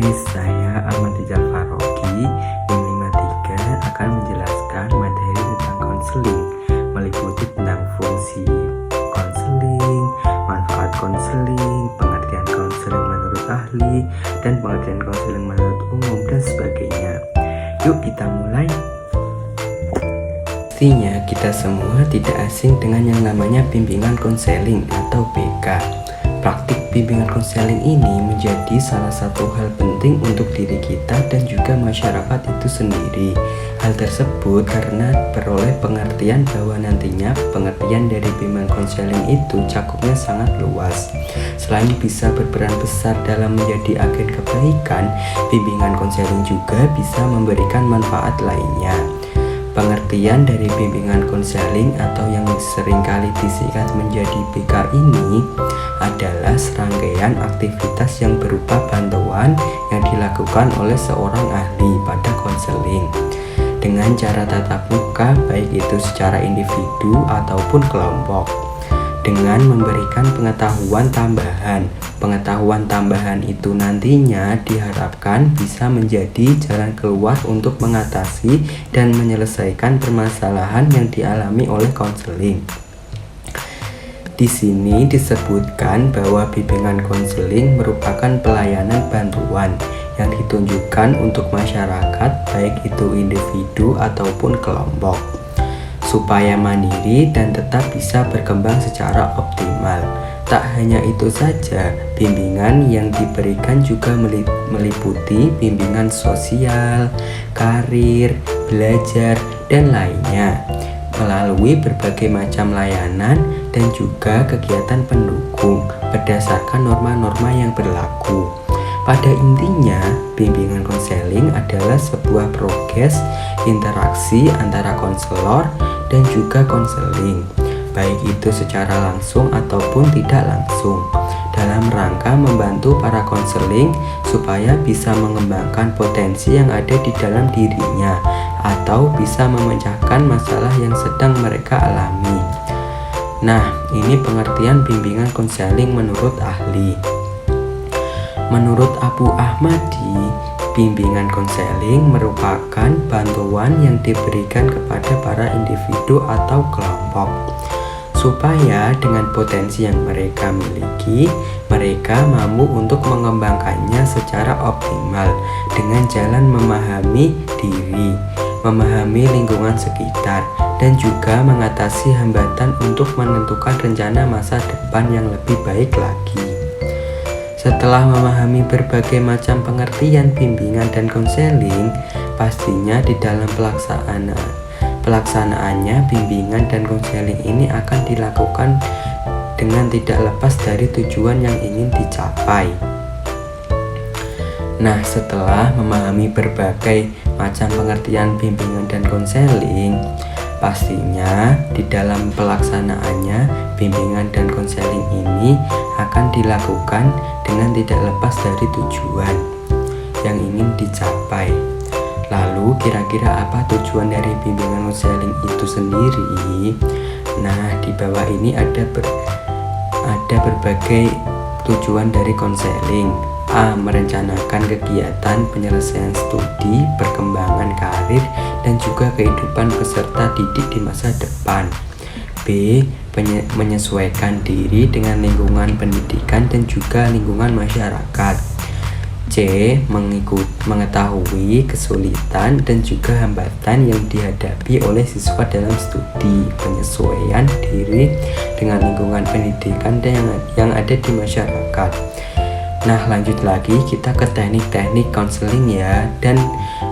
guys, saya Ahmad Rijal Farogi, NIM 53 akan menjelaskan materi tentang konseling, meliputi tentang fungsi konseling, manfaat konseling, pengertian konseling menurut ahli, dan pengertian konseling menurut umum, dan sebagainya. Yuk kita mulai. Pastinya kita semua tidak asing dengan yang namanya bimbingan konseling atau BK. Praktik bimbingan konseling ini menjadi salah satu hal penting untuk diri kita dan juga masyarakat itu sendiri. Hal tersebut karena beroleh pengertian bahwa nantinya pengertian dari bimbingan konseling itu cakupnya sangat luas. Selain bisa berperan besar dalam menjadi agen kebaikan, bimbingan konseling juga bisa memberikan manfaat lainnya. Pengertian dari bimbingan konseling atau yang seringkali disingkat menjadi BK ini adalah serangkaian aktivitas yang berupa bantuan yang dilakukan oleh seorang ahli pada konseling dengan cara tatap muka, baik itu secara individu ataupun kelompok, dengan memberikan pengetahuan tambahan. Pengetahuan tambahan itu nantinya diharapkan bisa menjadi jalan keluar untuk mengatasi dan menyelesaikan permasalahan yang dialami oleh konseling. Di sini disebutkan bahwa bimbingan konseling merupakan pelayanan bantuan yang ditunjukkan untuk masyarakat, baik itu individu ataupun kelompok, supaya mandiri dan tetap bisa berkembang secara optimal. Tak hanya itu saja, bimbingan yang diberikan juga meliputi bimbingan sosial, karir, belajar, dan lainnya melalui berbagai macam layanan dan juga kegiatan pendukung berdasarkan norma-norma yang berlaku. Pada intinya, bimbingan konseling adalah sebuah progres interaksi antara konselor dan juga konseling, baik itu secara langsung ataupun tidak langsung, dalam rangka membantu para konseling supaya bisa mengembangkan potensi yang ada di dalam dirinya atau bisa memecahkan masalah yang sedang mereka alami. Nah, ini pengertian bimbingan konseling menurut ahli. Menurut Abu Ahmadi, bimbingan konseling merupakan bantuan yang diberikan kepada para individu atau kelompok supaya dengan potensi yang mereka miliki, mereka mampu untuk mengembangkannya secara optimal dengan jalan memahami diri, memahami lingkungan sekitar, dan juga mengatasi hambatan untuk menentukan rencana masa depan yang lebih baik lagi. Setelah memahami berbagai macam pengertian bimbingan dan konseling, pastinya di dalam pelaksanaannya bimbingan dan konseling ini akan dilakukan dengan tidak lepas dari tujuan yang ingin dicapai. Nah, setelah memahami berbagai macam pengertian bimbingan dan konseling, pastinya di dalam pelaksanaannya bimbingan dan konseling ini akan dilakukan dengan tidak lepas dari tujuan yang ingin dicapai. Lalu kira-kira apa tujuan dari bimbingan konseling itu sendiri? Nah, di bawah ini ada berbagai tujuan dari konseling. A. Merencanakan kegiatan penyelesaian studi, perkembangan karir, dan juga kehidupan peserta didik di masa depan. B. Menyesuaikan diri dengan lingkungan pendidikan dan juga lingkungan masyarakat. C. Mengetahui kesulitan dan juga hambatan yang dihadapi oleh siswa dalam studi, penyesuaian diri dengan lingkungan pendidikan yang ada di masyarakat. Nah, lanjut lagi kita ke teknik-teknik konseling ya, dan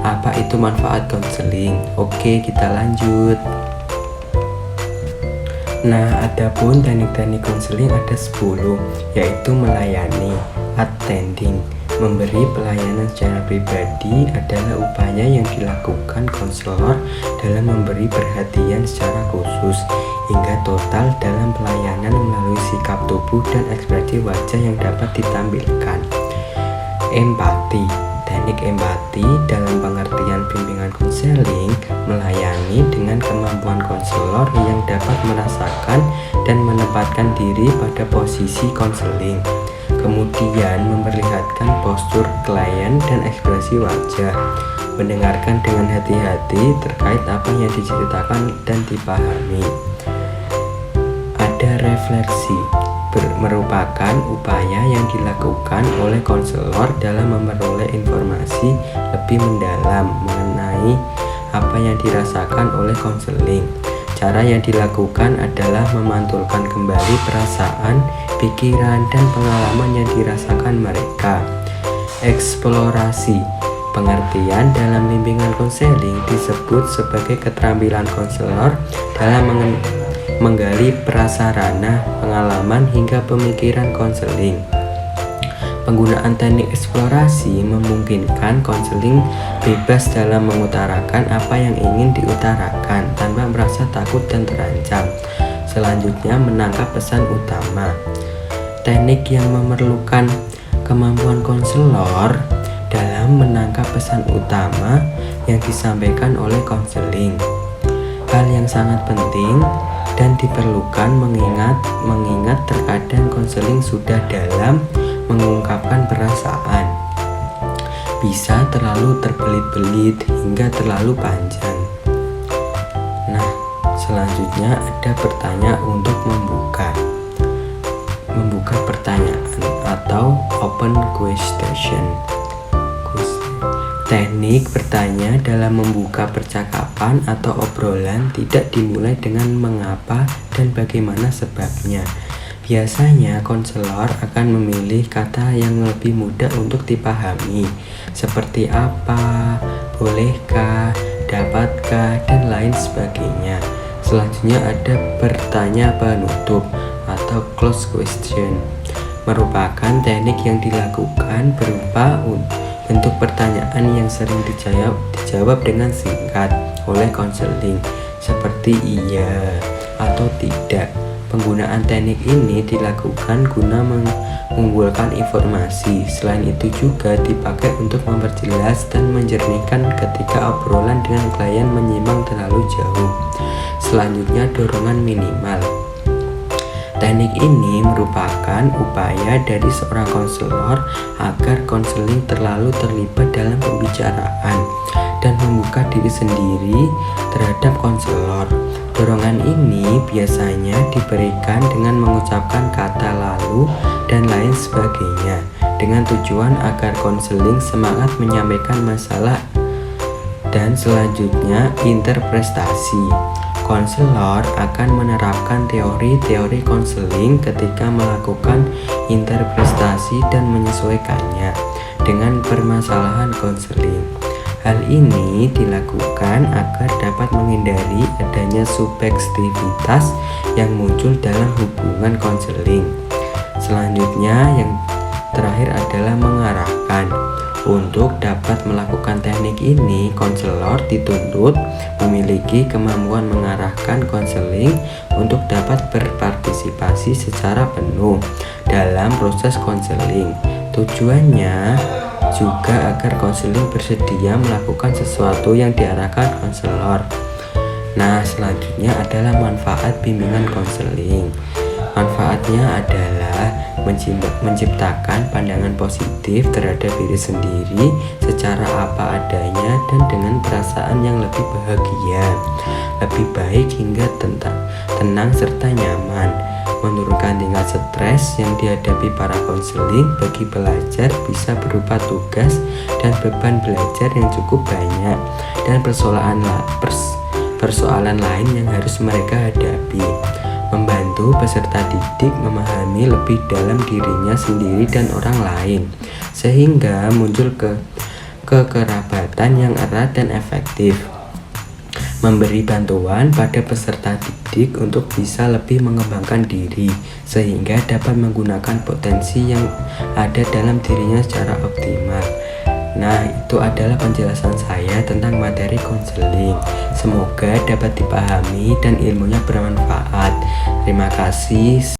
apa itu manfaat konseling. Oke, kita lanjut. Nah, adapun teknik-teknik konseling ada 10, yaitu melayani, attending. Memberi pelayanan secara pribadi adalah upaya yang dilakukan konselor dalam memberi perhatian secara khusus hingga total dalam pelayanan melalui sikap tubuh dan ekspresi wajah yang dapat ditampilkan. Empati. Teknik empati dalam pengertian bimbingan konseling melayani dengan kemampuan konselor yang dapat merasakan dan menempatkan diri pada posisi konseling. Kemudian memperlihatkan postur klien dan ekspresi wajah. Mendengarkan dengan hati-hati terkait apa yang diceritakan dan dipahami. Ada refleksi, merupakan upaya yang dilakukan oleh konselor dalam memperoleh informasi lebih mendalam mengenai apa yang dirasakan oleh konseling. Cara yang dilakukan adalah memantulkan kembali perasaan, pikiran, dan pengalaman yang dirasakan mereka. Eksplorasi, pengertian dalam bimbingan konseling disebut sebagai keterampilan konselor dalam menggali prasarana, pengalaman, hingga pemikiran konseling. Penggunaan teknik eksplorasi memungkinkan konseling bebas dalam mengutarakan apa yang ingin diutarakan tanpa merasa takut dan terancam. Selanjutnya, menangkap pesan utama. Teknik yang memerlukan kemampuan konselor dalam menangkap pesan utama yang disampaikan oleh konseling. Hal yang sangat penting dan diperlukan mengingat terkadang konseling sudah dalam mengungkapkan perasaan bisa terlalu terbelit-belit hingga terlalu panjang. Nah, selanjutnya ada pertanyaan untuk membuka pertanyaan atau open question. Teknik bertanya dalam membuka percakapan atau obrolan tidak dimulai dengan mengapa dan bagaimana sebabnya. Biasanya konselor akan memilih kata yang lebih mudah untuk dipahami, seperti apa, bolehkah, dapatkah, dan lain sebagainya. Selanjutnya ada bertanya penutup atau close question. Merupakan teknik yang dilakukan berupa bentuk pertanyaan yang sering dijawab dengan singkat oleh konseling, seperti iya atau tidak. Penggunaan teknik ini dilakukan guna mengumpulkan informasi. Selain itu juga dipakai untuk memperjelas dan menjernihkan ketika obrolan dengan klien menyimpang terlalu jauh. Selanjutnya, dorongan minimal. Teknik ini merupakan upaya dari seorang konselor agar konseling terlalu terlibat dalam pembicaraan dan membuka diri sendiri terhadap konselor. Dorongan ini biasanya diberikan dengan mengucapkan kata lalu dan lain sebagainya dengan tujuan agar konseling semangat menyampaikan masalah. Dan selanjutnya, interpretasi. Konselor akan menerapkan teori-teori konseling ketika melakukan interpretasi dan menyesuaikannya dengan permasalahan konseling. Hal ini dilakukan agar dapat menghindari adanya subjektivitas yang muncul dalam hubungan konseling. Selanjutnya, yang terakhir adalah mengarahkan. Untuk dapat melakukan teknik ini, konselor dituntut memiliki kemampuan mengarahkan konseling untuk dapat berpartisipasi secara penuh dalam proses konseling. Tujuannya juga agar konseling bersedia melakukan sesuatu yang diarahkan konselor. Nah, selanjutnya adalah manfaat bimbingan konseling. Manfaatnya adalah menciptakan pandangan positif terhadap diri sendiri secara apa adanya dan dengan perasaan yang lebih bahagia, lebih baik hingga tenang serta nyaman. Menurunkan tingkat stres yang dihadapi para konseling bagi pelajar bisa berupa tugas dan beban belajar yang cukup banyak dan persoalan lain yang harus mereka hadapi. Membantu peserta didik memahami lebih dalam dirinya sendiri dan orang lain, sehingga muncul kekerabatan yang erat dan efektif. Memberi bantuan pada peserta didik untuk bisa lebih mengembangkan diri, sehingga dapat menggunakan potensi yang ada dalam dirinya secara optimal. Nah, itu adalah penjelasan saya tentang materi konseling. Semoga dapat dipahami dan ilmunya bermanfaat. Terima kasih.